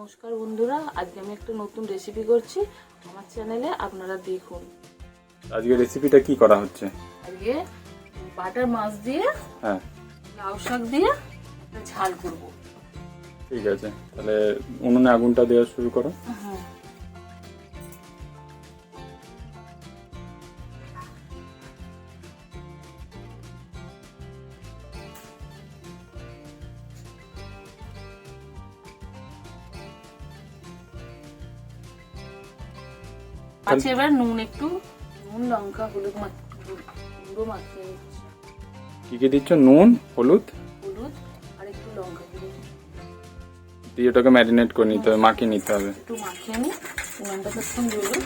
নমস্কার বন্ধুরা, আজকে আমি একটা নতুন রেসিপি করছি আমার চ্যানেলে, আপনারা দেখুন। আজকে রেসিপিটা কি করা হচ্ছে? আজকে বাটার মাছ দিয়ে লাউ শাক দিয়ে একটা ঝাল করব। ঠিক আছে, তাহলে উনুনে আগুনটা দেওয়া শুরু করো। হ্যাঁ, আচ্ছা, এবার নুন লঙ্কা হলুদ গুঁড়ো মাখিয়ে নিচ্ছি। কি কি দিচ্ছ? নুন, হলুদ আর একটু লঙ্কা গুঁড়ো দিয়ে ওটাকে ম্যারিনেট করে নিতে হবে, মাখিয়ে নিতে হবে। একটু মাখিয়ে নিই। উনুনটা কিছুক্ষণ জ্বলুন।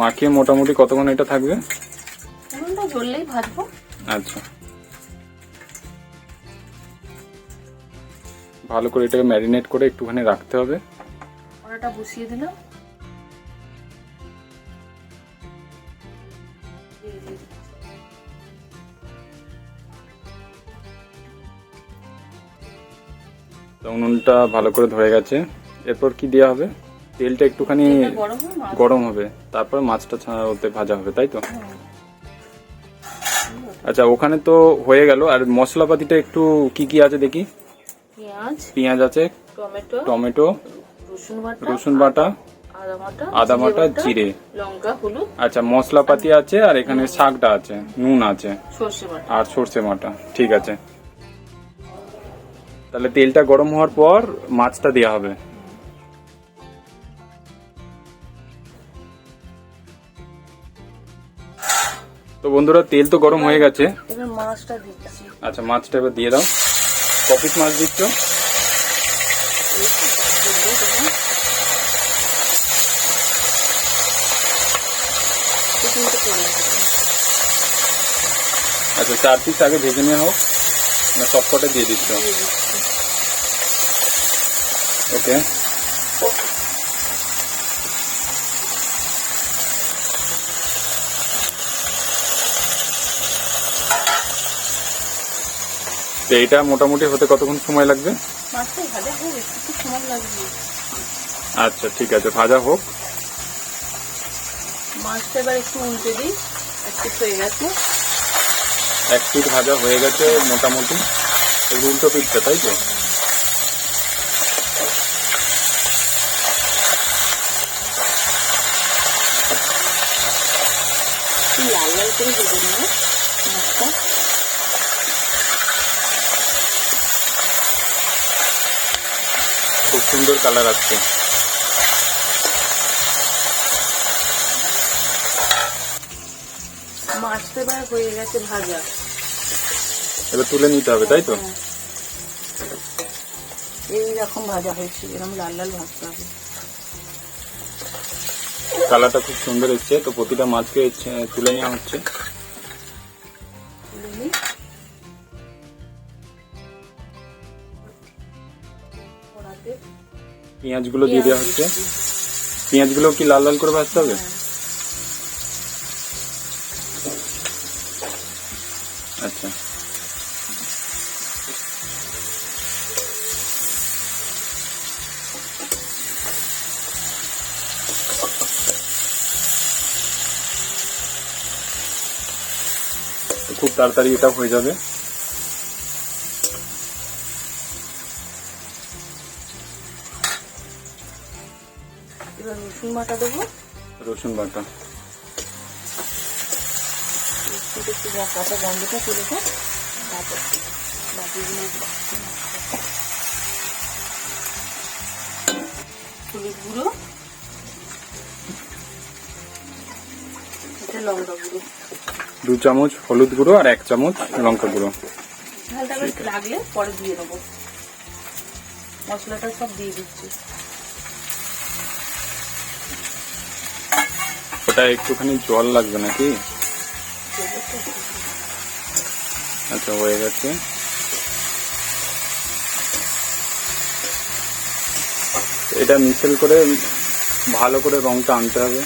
মাখিয়ে মোটামুটি কতক্ষণ এটা থাকবে? উনুনটা জ্বললেই ভাজবো। আচ্ছা, ভালো করে এটাকে ম্যারিনেট করে একটুখানি রাখতে হবে। কড়াটা বসিয়ে দিলাম। তো উনুনটা ভালো করে ধরে গেছে। এরপর কি দেওয়া হবে? তেলটা একটুখানি গরম হবে, তারপর মাছটা ওতে ভাজা হবে, তাই তো? আচ্ছা, ওখানে তো হয়ে গেল। আর মশলাপাতিটা একটু কি কি আছে দেখি। পেঁয়াজ আছে, টমেটো, রসুন বাটা, আদা বাটা, জিরে, লঙ্কা, হলুদ। আচ্ছা, মশলাপাতি আছে। আর এখানে শাকটা আছে, নুন আছে, আর সর্ষে বাটা। ঠিক আছে, তাহলে তেলটা গরম হওয়ার পর মাছটা দেওয়া হবে। তো বন্ধুরা, তেল তো গরম হয়ে গেছে। এবার মাছটা দিচ্ছি। আচ্ছা, মাছটা এবার দিয়ে দাও। কপিস মাছ দিচ্ছ? আচ্ছা, 4 পিস আগে ভেজে নেওয়া হোক, না সব কটা দিয়ে দিচ্ছ? ওকে, তো এটা মোটামুটি হতে কতক্ষণ সময় লাগবে? আচ্ছা, ঠিক আছে, ভাজা হোক। মাছটা এবার একটু উল্টে দিই। এক পিঠ ভাজা হয়ে গেছে মোটামুটি। উল্টো পিঠটা, তাই তো? লাল লাল করে ভেজে নেব মাছটা। খুব সুন্দর কালার আসছে। মাছটা এবার হয়ে গেছে ভাজা। এবার তুলে নিতে হবে, তাই তো? এইরকম ভাজা হয়েছে, এরকম লাল লাল ভাজতে হবে। কালারটা খুব সুন্দর এসছে। তো প্রতিটা মাছকে তুলে নেওয়া হচ্ছে। পেঁয়াজগুলো দিয়ে দেওয়া হচ্ছে। পেঁয়াজগুলো কি লাল লাল করে ভাজতে হবে? আচ্ছা, খুব তাড়াতাড়ি এটা হয়ে যাবে। এবার রসুন বাটা দেবো। রসুন বাটা একটু কাঁচা গন্ধটা তুলে দেবো। তারপর বাকিগুলো হলুদ গুঁড়ো, এটা লঙ্কা গুঁড়ো, 2 চামচ হলুদ গুঁড়ো আর 1 চামচ লঙ্কা গুঁড়ো। ঝালটা বেশ লাগলে পরে দিয়ে দেবো। মশলাটা সব দিয়ে দিচ্ছি। ওটা একটুখানি জল লাগবে নাকি? আচ্ছা, হয়ে গেছে। এটা মিক্সড করে ভালো করে রংটা আনতে হবে।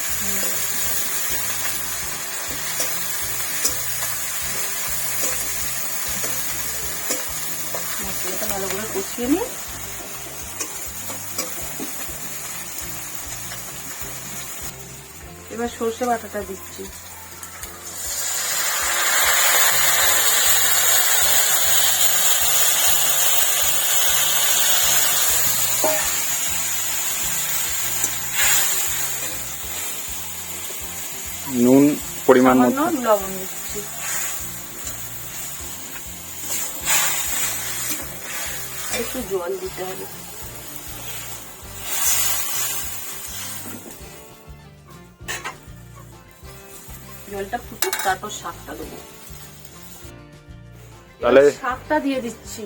মশলাটা ভালো করে কষিয়ে নিই। এবার সর্ষে বাটাটা দিচ্ছি। নুন পরিমাণ মতো, লবণ দিচ্ছি। একটু জল দিতে হবে। জলটা ফুটুক, তারপর শাকটা দেবো। তাহলে শাকটা দিয়ে দিচ্ছি।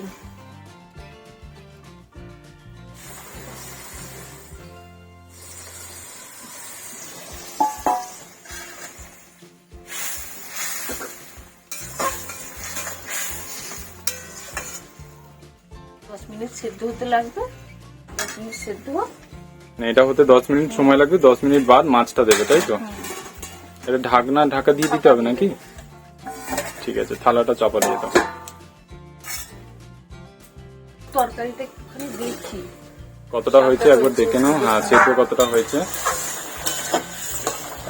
মিনিট সেদ্ধ হতে লাগবে। 10 মিনিট সেদ্ধ হোক। এটা হতে 10 মিনিট সময় লাগবে। 10 মিনিট বাদ মাছটা দেবে, তাই তো? এটা ঢাকা দিয়ে দিতে হবে নাকি? ঠিক আছে, থালাটা চাপা দিয়ে দাও। তরকারিটা একটুখানি দেখি কতটা হয়েছে একবার দেখে নাও। হ্যাঁ, সেদ্ধ কতটা হয়েছে।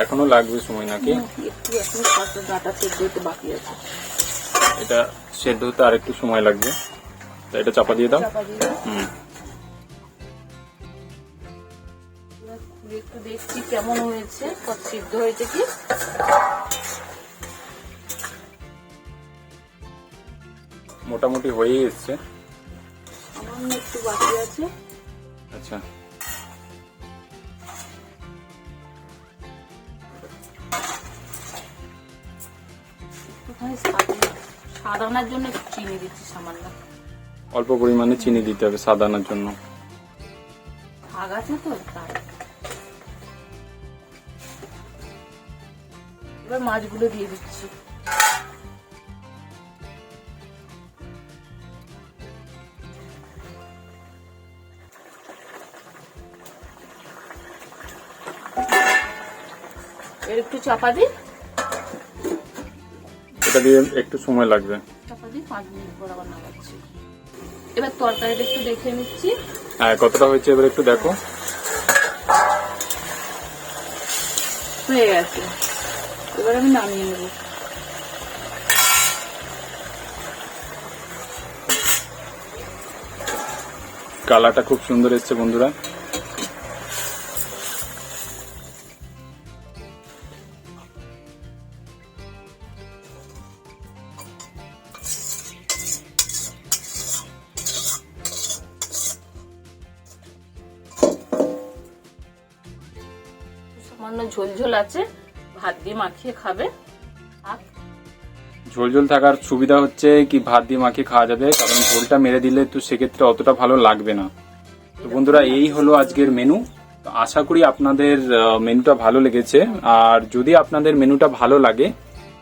এখনো লাগবে সময় নাকি? একটু এখনো শাকটা ডাটা সেদ্ধ হতে বাকি আছে। এটা সেদ্ধ হতে আর একটু সময় লাগবে। এটা চাপা দিয়ে দাও। একটু দেখছি কেমন হয়েছে, কত সিদ্ধ হয়েছে কি। মোটামুটি হয়েই এসছে। সামান্য একটু বাকি আছে। আচ্ছা, একটুখানি স্বাদ আনার জন্য একটু চিনি দিচ্ছি, সামান্য অল্প পরিমাণে চিনি দিতে হবে স্বাদ আনার জন্য। শাক আছে তো তাই। এবার মাছগুলো দিয়ে দিচ্ছি। এর একটু চাপা দিই। এটা দিয়ে একটু সময় লাগবে। চাপা দিই, 5 মিনিট পর আবার নামাচ্ছি। এবার তরকারিটা একটু দেখে নিচ্ছি। হ্যাঁ, কতটা হয়েছে এবার একটু দেখো। হয়ে গেছে, এবার আমি নামিয়ে নেব। কালারটা খুব সুন্দর এসছে বন্ধুরা। সামান্য ঝোল আছে, ভাত দিয়ে মাখিয়ে খাবে। ঝোল থাকার সুবিধা হচ্ছে কি ভাত দিয়ে মাখিয়ে খাওয়া যাবে, কারণ ঝোলটা মেরে দিলে তো সেক্ষেত্রে অতটা ভালো লাগবে না। তো বন্ধুরা, এই হলো আজকের মেনু। তো আশা করি আপনাদের মেনুটা ভালো লেগেছে। আর যদি আপনাদের মেনুটা ভালো লাগে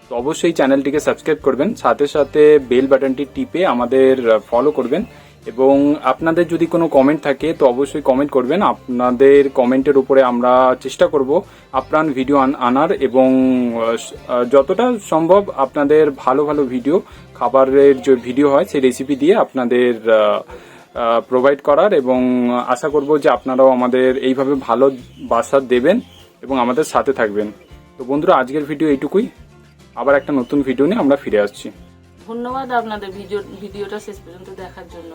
তো অবশ্যই চ্যানেলটিকে সাবস্ক্রাইব করবেন, সাথে সাথে বেল বাটনটি টিপে আমাদের ফলো করবেন। এবং আপনাদের যদি কোনো কমেন্ট থাকে তো অবশ্যই কমেন্ট করবেন। আপনাদের কমেন্টের উপরে আমরা চেষ্টা করব আপ্রাণ ভিডিও আনার, এবং যতটা সম্ভব আপনাদের ভালো ভালো ভিডিও, খাবারের যে ভিডিও হয় সেই রেসিপি দিয়ে আপনাদের প্রোভাইড করার। এবং আশা করব যে আপনারাও আমাদের এইভাবে ভালোবাসা দেবেন এবং আমাদের সাথে থাকবেন। তো বন্ধুরা, আজকের ভিডিও এইটুকুই। আবার একটা নতুন ভিডিও নিয়ে আমরা ফিরে আসছি। ধন্যবাদ আপনাদের ভিডিওটা শেষ পর্যন্ত দেখার জন্য।